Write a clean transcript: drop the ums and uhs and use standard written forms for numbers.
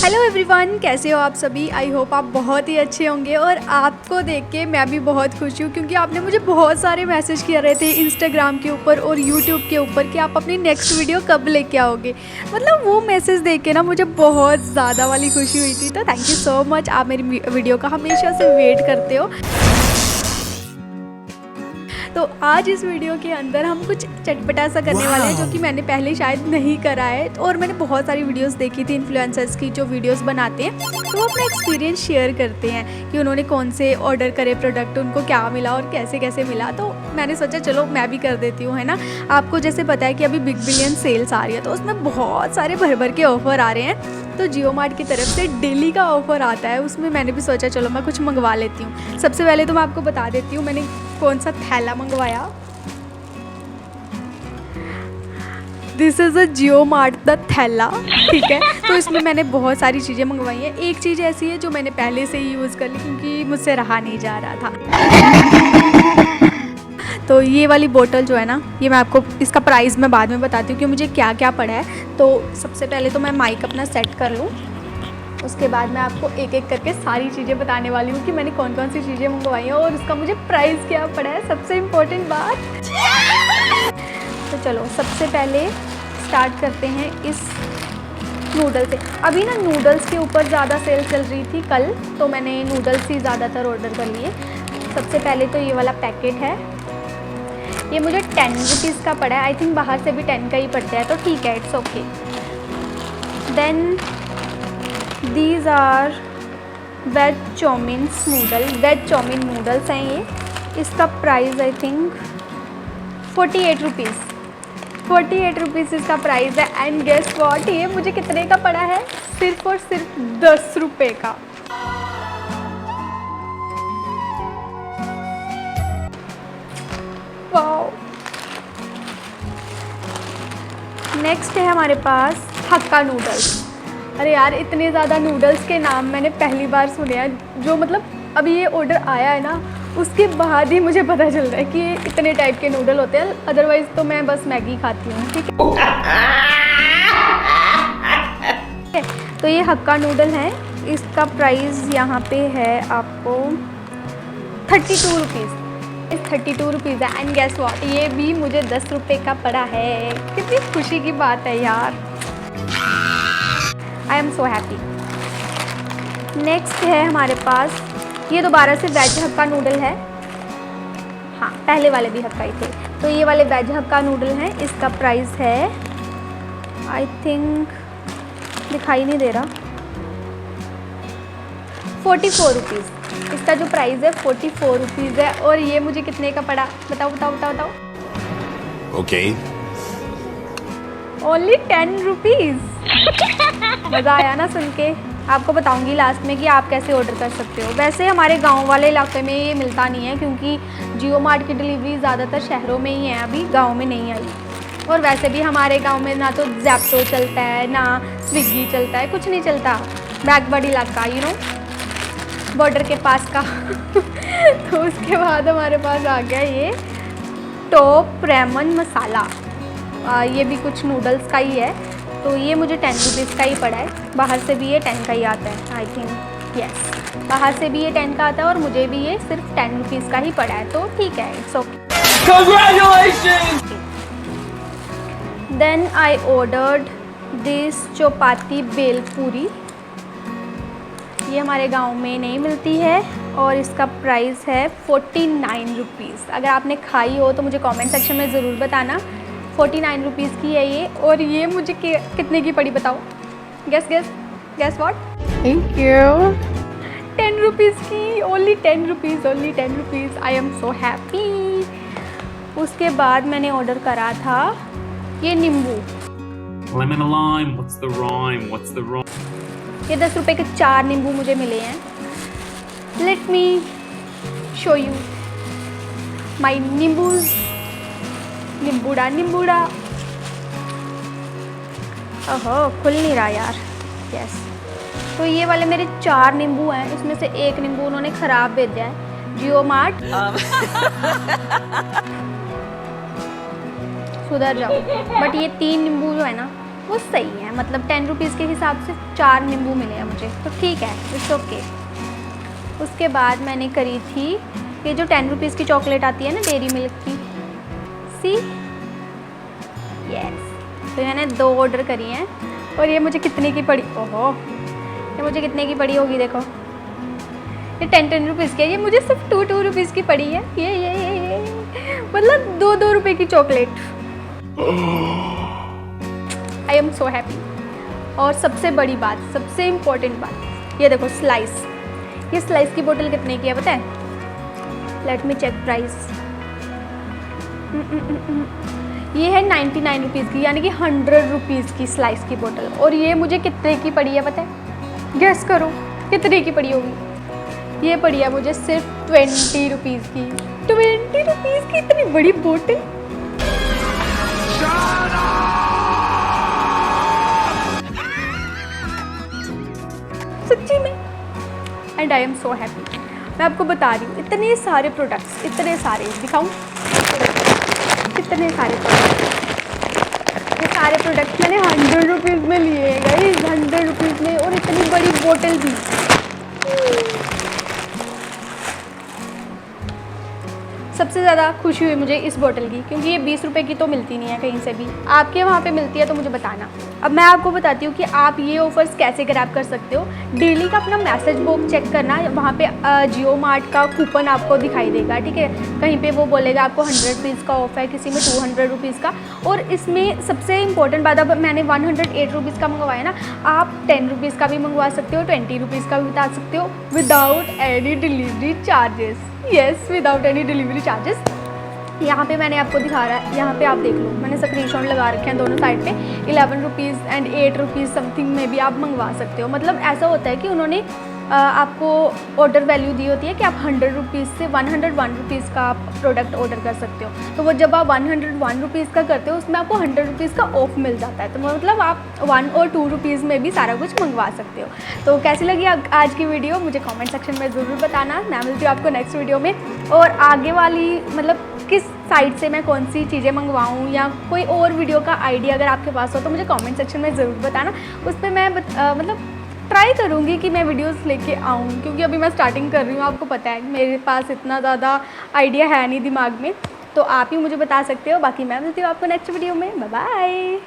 Hello everyone, कैसे हो आप सभी। आई होप आप बहुत ही अच्छे होंगे और आपको देख के मैं भी बहुत खुश हूँ क्योंकि आपने मुझे बहुत सारे मैसेज किए रहे थे इंस्टाग्राम के ऊपर और यूट्यूब के ऊपर कि आप अपनी नेक्स्ट वीडियो कब लेके आओगे। मतलब वो मैसेज देख के ना मुझे बहुत ज़्यादा वाली खुशी हुई थी। तो थैंक यू सो मच, आप मेरी वीडियो का हमेशा से वेट करते हो। तो आज इस वीडियो के अंदर हम कुछ चटपटा सा करने वाले हैं जो कि मैंने पहले शायद नहीं करा है। और मैंने बहुत सारी वीडियोस देखी थी इन्फ्लुएंसर्स की जो वीडियोस बनाते हैं, तो वो अपना एक्सपीरियंस शेयर करते हैं कि उन्होंने कौन से ऑर्डर करे प्रोडक्ट, उनको क्या मिला और कैसे कैसे मिला। तो मैंने सोचा चलो मैं भी कर देती हूँ, है ना। आपको जैसे पता है कि अभी बिग बिलियन सेल्स आ रही है, तो उसमें बहुत सारे भर भर के ऑफर आ रहे हैं। तो जियो मार्ट की तरफ से डेली का ऑफ़र आता है, उसमें मैंने भी सोचा चलो मैं कुछ मंगवा लेती हूँ। सबसे पहले तो मैं आपको बता देती हूँ मैंने कौन सा थैला मंगवाया। This is a Jio mart the थैला, ठीक है। तो इसमें मैंने बहुत सारी चीज़ें मंगवाई हैं। एक चीज़ ऐसी है जो मैंने पहले से ही यूज़ कर ली क्योंकि मुझसे रहा नहीं जा रहा था। तो ये वाली बोतल जो है ना, ये मैं आपको इसका प्राइस मैं बाद में बताती हूँ कि मुझे क्या क्या पड़ा है। तो सबसे पहले तो मैं माइक अपना सेट कर लूँ, उसके बाद मैं आपको एक एक करके सारी चीज़ें बताने वाली हूँ कि मैंने कौन कौन सी चीज़ें मंगवाई हैं और उसका मुझे प्राइस क्या पड़ा है, सबसे इम्पोर्टेंट बात। तो चलो सबसे पहले स्टार्ट करते हैं इस नूडल से। अभी ना नूडल्स के ऊपर ज़्यादा सेल चल रही थी कल, तो मैंने नूडल्स ही ज़्यादातर ऑर्डर कर लिए। सबसे पहले तो ये वाला पैकेट है, ये मुझे 10 रुपीज़ का पड़ा है। आई थिंक बाहर से भी 10 का ही पड़ता है, तो ठीक है, it's okay. Then these are veg chowmeins noodle, veg chowmein noodles हैं ये। इसका price I think 48 rupees, 48 rupees इसका प्राइस है। एंड गेस व्हाट, ये मुझे कितने का पड़ा है, सिर्फ और सिर्फ 10 रुपये का। वाओ। नेक्स्ट है हमारे पास हक्का नूडल्स। अरे यार, इतने ज़्यादा नूडल्स के नाम मैंने पहली बार सुने हैं। जो मतलब अभी ये ऑर्डर आया है ना, उसके बाद ही मुझे पता चल रहा है कि ये इतने टाइप के नूडल होते हैं। अदरवाइज़ तो मैं बस मैगी खाती हूँ, ठीक है। तो ये हक्का नूडल है, इसका प्राइस यहाँ पे है आपको 32 रुपीज़। 32 रुपीज़ है। एंड गैस व्हाट, ये भी मुझे 10 रुपये का पड़ा है। कितनी खुशी की बात है यार, आई एम सो हैप्पी। नेक्स्ट है हमारे पास, ये दोबारा से वेज हक्का नूडल है। हाँ, पहले वाले भी हक्का ही थे, तो ये वाले वेज हक्का नूडल हैं। इसका प्राइस है आई थिंक, दिखाई नहीं दे रहा, 44 रुपीज़। इसका जो प्राइस है 44 रुपीज़ है। और ये मुझे कितने का पड़ा, बताओ बताओ बताओ बताओ। Okay, only 10 rupees. मज़ा आया ना सुन के। आपको बताऊंगी लास्ट में कि आप कैसे ऑर्डर कर सकते हो। वैसे हमारे गांव वाले इलाके में ये मिलता नहीं है क्योंकि जियो मार्ट की डिलीवरी ज़्यादातर शहरों में ही है, अभी गांव में नहीं आई। और वैसे भी हमारे गांव में ना तो ज़ेप्टो चलता है, ना स्विगी चलता है, कुछ नहीं चलता। बैकवर्ड इलाका, यू नो, बॉर्डर के पास का। तो उसके बाद हमारे पास आ गया ये टॉप रेमन मसाला। ये भी कुछ नूडल्स का ही है। तो ये मुझे 10 रुपीज़ का ही पड़ा है। बाहर से भी ये 10 का ही आता है, आई थिंक, यस। बाहर से भी ये 10 का आता है और मुझे भी ये सिर्फ 10 रुपीज़ का ही पड़ा है, तो ठीक है, it's okay. Congratulations! Then I ordered this Chowpatty bhel puri. ये हमारे गांव में नहीं मिलती है और इसका प्राइस है 49 रुपीज़। अगर आपने खाई हो तो मुझे कमेंट सेक्शन में ज़रूर बताना। 49 रुपीज़ की है ये। और ये मुझे कितने की पड़ी बताओ, guess guess guess what. Thank you. 10 rupees की, only 10 rupees, only 10 rupees. I am so happy. उसके बाद मैंने ऑर्डर करा था ये नींबू। Lemon or lime? What's the rhyme? What's the rhyme? ये 10 रुपये के 4 नींबू मुझे मिले हैं। Let me show you my नींबूज। नींबूड़ा नींबूड़ा, ओहो, खुल नहीं रहा यार। यस, तो ये वाले मेरे 4 नींबू हैं, इसमें से एक नींबू उन्होंने ख़राब भेजा है जियो मार्ट। सुधर जाओ। बट ये 3 नींबू जो है ना, वो सही है, मतलब 10 रुपीज़ के हिसाब से 4 नींबू मिले हैं मुझे, तो ठीक है, इट्स ओके। उसके बाद मैंने करी थी ये जो 10 रुपीज़ की चॉकलेट आती है ना डेयरी मिल्क की, सी यस, तो मैंने 2 ऑर्डर करी हैं और ये मुझे कितने की पड़ी, ओहो ये मुझे कितने की पड़ी होगी, देखो ये 10 रुपीज़ की है, ये मुझे सिर्फ 2 रुपीज़ की पड़ी है, ये मतलब 2 रुपए की chocolate. I am so happy. और सबसे बड़ी बात, सबसे इम्पोर्टेंट बात, ये देखो स्लाइस, ये स्लाइस की बोतल कितने की है पता है? Let me check price. ये है 99 रुपीज़ की, यानी कि 100 रुपीज़ की स्लाइस की बोतल, और ये मुझे कितने की पड़ी है पता है? गेस करो कितने की पड़ी होगी? ये पड़ी है मुझे सिर्फ 20 रुपीज़ की। 20 रुपीज़ की इतनी बड़ी बोतल, सच्ची में। And I am so happy. मैं आपको बता रही हूँ इतने सारे प्रोडक्ट्स, इतने सारे दिखाऊँ, कितने सारे प्रोडक्ट्स, ये सारे प्रोडक्ट्स मैंने 100 रुपीज़ में लिए हैं गाइस, 100 रुपीज़ में, और इतनी बड़ी बोतल भी। सबसे ज़्यादा खुशी हुई मुझे इस बोतल की, क्योंकि ये 20 रुपए की तो मिलती नहीं है कहीं से भी, आपके वहाँ पे मिलती है तो मुझे बताना। अब मैं आपको बताती हूँ कि आप ये ऑफ़र्स कैसे ग्रैब कर सकते हो। डेली का अपना मैसेज बॉक्स चेक करना, वहाँ पे जियो मार्ट का कूपन आपको दिखाई देगा, ठीक है, कहीं पे वो बोलेगा आपको 100 रुपीज़ का ऑफ है, किसी में 200 रुपीज़ का। और इसमें सबसे इंपॉर्टेंट बात, अब मैंने 108 रुपीज़ का मंगवाया ना, आप 10 रुपीज़ का भी मंगवा सकते हो, 20 रुपीज़ का भी बता सकते हो, without any delivery charges. Yes, without any delivery charges. यहाँ पे मैंने आपको दिखा रहा है, यहाँ पे आप देख लो, मैंने स्क्रीनशॉट लगा रखे हैं दोनों साइड पे। 11 रुपीज़ एंड 8 रुपीज़ समथिंग में भी आप मंगवा सकते हो। मतलब ऐसा होता है कि उन्होंने आपको ऑर्डर वैल्यू दी होती है कि आप 100 रुपीज़ से 101 रुपीज़ का आप प्रोडक्ट ऑर्डर कर सकते हो। तो वो जब आप 101 रुपीज़ का करते हो, उसमें आपको 100 रुपीज़ का ऑफ मिल जाता है। तो मतलब आप 1 और 2 रुपीज़ में भी सारा कुछ मंगवा सकते हो। तो कैसी लगी आज की वीडियो मुझे कमेंट सेक्शन में ज़रूर बताना। मैं मिलती हूँ आपको नेक्स्ट वीडियो में, और आगे वाली मतलब किस साइट से मैं कौन सी चीज़ें मंगवाऊँ या कोई और वीडियो का आइडिया अगर आपके पास हो तो मुझे कमेंट सेक्शन में ज़रूर बताना। उस पर मैं मतलब ट्राई करूँगी कि मैं वीडियोस लेके आऊँ, क्योंकि अभी मैं स्टार्टिंग कर रही हूँ, आपको पता है मेरे पास इतना ज़्यादा आइडिया है नहीं दिमाग में, तो आप ही मुझे बता सकते हो। बाकी मैं मिलती हूँ आपको नेक्स्ट वीडियो में, बाय बाय।